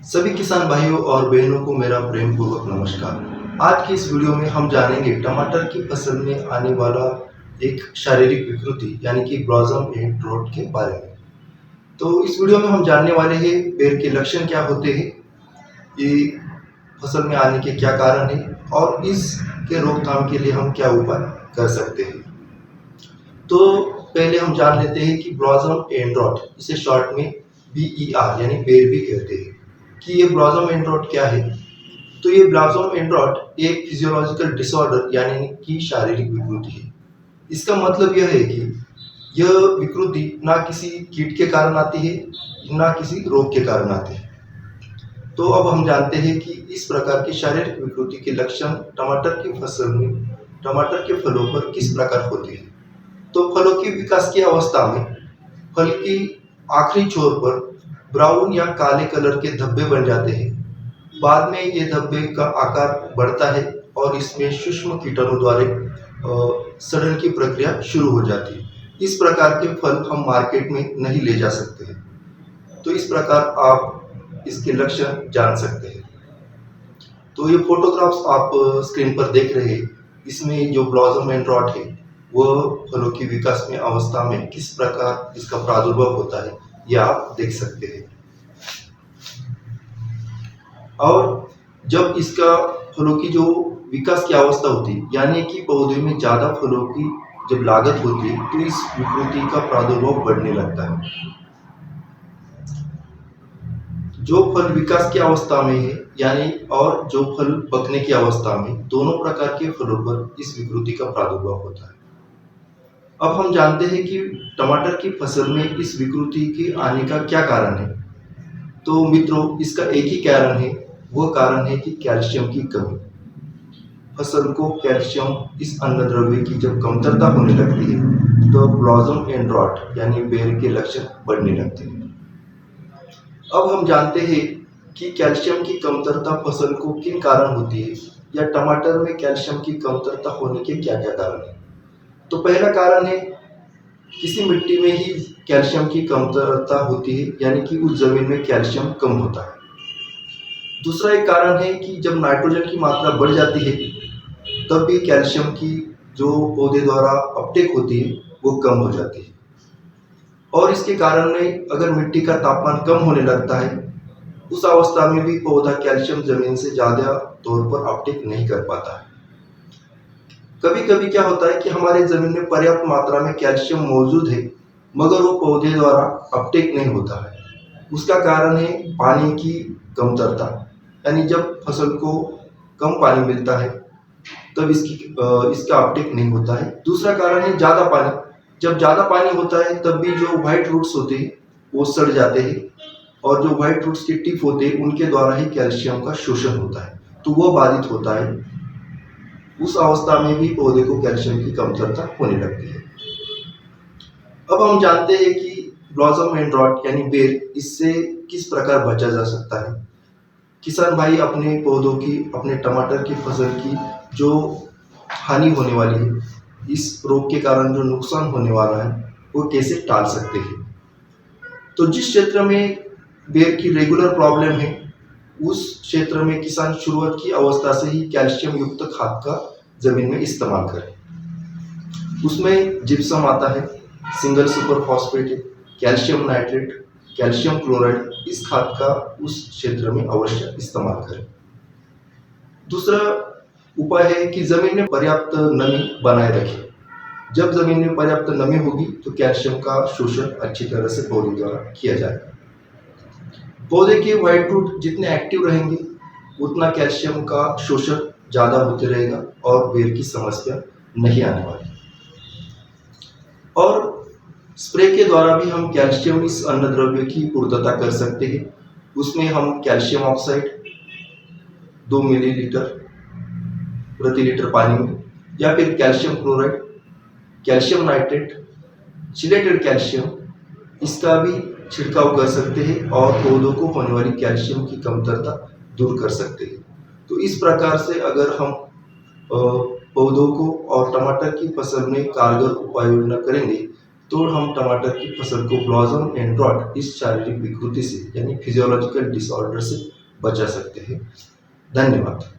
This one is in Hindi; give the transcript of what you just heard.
सभी किसान भाइयों और बहनों को मेरा प्रेम पूर्वक नमस्कार। आज की इस वीडियो में हम जानेंगे टमाटर की फसल में आने वाला एक शारीरिक विकृति यानी कि ब्लॉसम एंड रॉट के बारे में। तो इस वीडियो में हम जानने वाले हैं पेड़ के लक्षण क्या होते हैं, ये फसल में आने के क्या कारण है और इसके रोकथाम के लिए हम क्या उपाय कर सकते हैं। तो पहले हम जान लेते हैं कि ब्लॉसम एंड रॉट, इसे शॉर्ट में BER यानी बेर भी कहते हैं, कि ये ब्लॉसम एंड रॉट क्या है। तो ये ब्लॉसम एंड रॉट एक फिजियोलॉजिकल डिसऑर्डर यानी कि शारीरिक विकृति है। इसका मतलब यह है कि यह विकृति ना किसी कीट के कारण आती है ना किसी रोग के कारण आती है। तो अब हम जानते हैं कि इस प्रकार की शारीरिक विकृति के लक्षण टमाटर की फसल में टमाटर के फलों पर किस प्रकार होते हैं। तो फलों की विकास की अवस्था में फल की आखिरी छोर पर ब्राउन या काले कलर के धब्बे बन जाते हैं। बाद में ये धब्बे का आकार बढ़ता है और इसमें सूक्ष्म कीटाणु द्वारा सड़न की प्रक्रिया शुरू हो जाती है। इस प्रकार के फल हम मार्केट में नहीं ले जा सकते हैं। तो इस प्रकार आप इसके लक्षण जान सकते हैं। तो ये फोटोग्राफ्स आप स्क्रीन पर देख रहे हैं, इसमें जो ब्लॉसम एंड रॉट है वह फलों की विकास में अवस्था में किस प्रकार इसका प्रादुर्भाव होता है, यह आप देख सकते हैं। और जब इसका फलों की जो विकास की अवस्था होती है यानी कि पौधे में ज़्यादा फलों की जब लागत होती है तो इस विकृति का प्रादुर्भाव बढ़ने लगता है। जो फल विकास की अवस्था में है यानी और जो फल पकने की अवस्था में, दोनों प्रकार के फलों पर इस विकृति का प्रादुर्भाव होता है। अब हम जानते हैं कि टमाटर की फसल में इस विकृति के आने का क्या कारण है। तो मित्रों, इसका एक ही कारण है, वह कारण है कि कैल्शियम की कमी। फसल को कैल्शियम इस अन्नद्रव्य की जब कमतरता होने लगती है तो ब्लॉसम एंड रॉट यानी बेर के लक्षण बढ़ने लगते हैं। अब हम जानते हैं कि कैल्शियम की कमतरता फसल को किन कारण होती है या टमाटर में कैल्शियम की कमतरता होने के क्या क्या कारण है। तो पहला कारण है किसी मिट्टी में ही कैल्शियम की कमतरता होती है यानी कि उस जमीन में कैल्शियम कम होता है। दूसरा एक कारण है कि जब नाइट्रोजन की मात्रा बढ़ जाती है तब भी कैल्शियम की जो पौधे द्वारा अपटेक होती है वो कम हो जाती है। और इसके कारण में अगर मिट्टी का तापमान कम होने लगता है, उस अवस्था में भी पौधा कैल्शियम जमीन से ज़्यादा तौर पर अपटेक नहीं कर पाता है। कभी कभी क्या होता है कि हमारे जमीन में पर्याप्त मात्रा में कैल्शियम मौजूद है मगर वो पौधे द्वारा अपटेक नहीं होता है। उसका कारण है पानी की कमतरता, यानी जब फसल को कम पानी मिलता है तब इसका अपटेक नहीं होता है। दूसरा कारण है ज़्यादा पानी। जब ज़्यादा पानी होता है तब भी जो व्हाइट रूट्स होते हैं वो सड़ जाते हैं और जो व्हाइट रूट्स के टिप होते हैं उनके द्वारा ही कैल्शियम का शोषण होता है, तो वह बाधित होता है। उस अवस्था में भी पौधे को कैल्शियम की कमतरता होने लगती है। अब हम जानते हैं कि ब्लॉसम एंड रॉट यानी बेर, इससे किस प्रकार बचा जा सकता है। किसान भाई अपने पौधों की, अपने टमाटर की फसल की जो हानि होने वाली है, इस रोग के कारण जो नुकसान होने वाला है, वो कैसे टाल सकते हैं। तो जिस क्षेत्र में बेर की रेगुलर प्रॉब्लम है उस क्षेत्र में किसान शुरुआत की अवस्था से ही कैल्शियम युक्त खाद का जमीन में इस्तेमाल करें। उसमें जिप्सम आता है, single super phosphate, calcium nitrate, calcium chloride, इस खाद का उस क्षेत्र में अवश्य इस्तेमाल करें। दूसरा उपाय है कि जमीन में पर्याप्त नमी बनाए रखें। जब जमीन में पर्याप्त नमी होगी तो कैल्शियम का शोषण अच्छी तरह से पौधे द्वारा किया जाएगा। पौधे के व्हाइट रूट जितने एक्टिव रहेंगे उतना कैल्शियम का शोषण ज़्यादा होते रहेगा और बेर की समस्या नहीं आने वाली। और स्प्रे के द्वारा भी हम कैल्शियम इस अन्नद्रव्य की पूर्तता कर सकते हैं। उसमें हम कैल्शियम ऑक्साइड 2 मिलीलीटर प्रति लीटर पानी में या फिर calcium chloride, calcium nitrate, chelated calcium, इसका भी छिड़काव कर सकते हैं और पौधों को होने वाली कैल्शियम की कमतरता दूर कर सकते हैं। तो इस प्रकार से अगर हम पौधों को और टमाटर की फसल में कारगर उपाय योजना करेंगे तो हम टमाटर की फसल को ब्लॉसम एंड रॉट इस शारीरिक विकृति से यानी फिजियोलॉजिकल डिसऑर्डर से बचा सकते हैं। धन्यवाद।